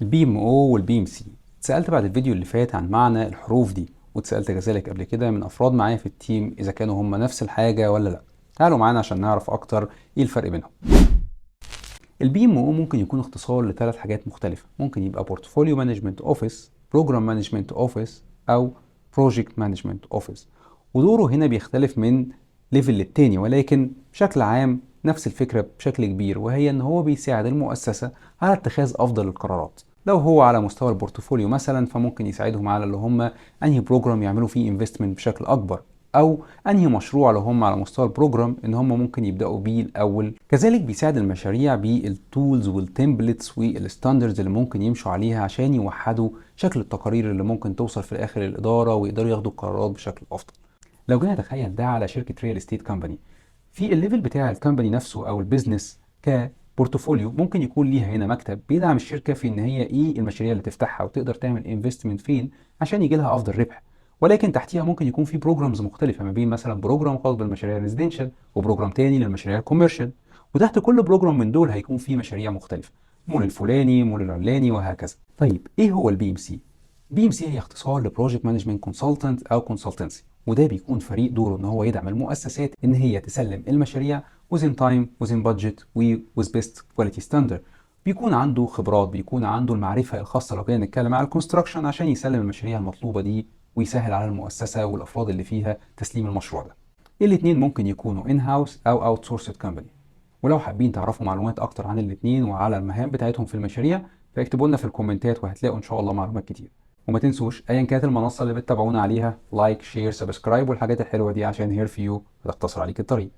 البي ام او والبي ام سي. اتسالت بعد الفيديو اللي فات عن معنى الحروف دي، واتسالت كذلك قبل كده من افراد معايا في التيم اذا كانوا هم نفس الحاجه ولا لا. تعالوا معانا عشان نعرف اكتر ايه الفرق بينهم. البي ام او ممكن يكون اختصار لثلاث حاجات مختلفه، ممكن يبقى بورتفوليو مانجمنت اوفيس، بروجرام مانجمنت اوفيس، او بروجكت مانجمنت اوفيس. ودوره هنا بيختلف من ليفل للتاني، ولكن بشكل عام نفس الفكره بشكل كبير، وهي ان هو بيساعد المؤسسه على اتخاذ افضل القرارات. لو هو على مستوى البورتفوليو مثلا، فممكن يساعدهم على اللي هم انهي بروجرام يعملوا فيه انفستمنت بشكل اكبر، او انهي مشروع لو هم على مستوى البروجرام ان هم ممكن يبداوا بيه الاول. كذلك بيساعد المشاريع بالتولز والتمبلتس والستاندردز اللي ممكن يمشوا عليها عشان يوحدوا شكل التقارير اللي ممكن توصل في الاخر للاداره ويقدروا ياخدوا قرارات بشكل افضل. لو جينا نتخيل ده على شركه ريال استيت كومباني، في الليفل بتاع الكومباني نفسه او البيزنس كبورتفوليو، ممكن يكون ليها هنا مكتب بيدعم الشركه في ان هي ايه المشاريع اللي تفتحها وتقدر تعمل انفستمنت فين عشان يجي لها افضل ربح. ولكن تحتيها ممكن يكون في بروجرامز مختلفه، ما بين مثلا بروجرام خاص بالمشاريع الريزيدنشال وبروجرام تاني للمشاريع الكوميرشال، وتحت كل بروجرام من دول هيكون في مشاريع مختلفه، مول الفلاني مول العلاني وهكذا. طيب ايه هو البي ام سي؟ بي ام سي هي اختصار لبروجكت مانجمنت كونسلتنت او كونسلتنسي، وده بيكون فريق دوره ان هو يدعم المؤسسات ان هي تسلم المشاريع within time within budget و with best quality standard. بيكون عنده خبرات، بيكون عنده المعرفه الخاصه لو جينا نتكلم على الكونستراكشن عشان يسلم المشاريع المطلوبه دي ويسهل على المؤسسه والافراد اللي فيها تسليم المشروع ده. الاثنين ممكن يكونوا ان هاوس او اوت سورسد كومباني. ولو حابين تعرفوا معلومات اكتر عن الاثنين وعلى المهام بتاعتهم في المشاريع، فاكتبوا لنا في الكومنتات وهتلاقوا ان شاء الله معلومات كتير. وما تنسوش ايا كانت المنصه اللي بتتابعونا عليها، لايك شير سبسكرايب والحاجات الحلوه دي عشان هير فيو بتختصر عليك الطريق.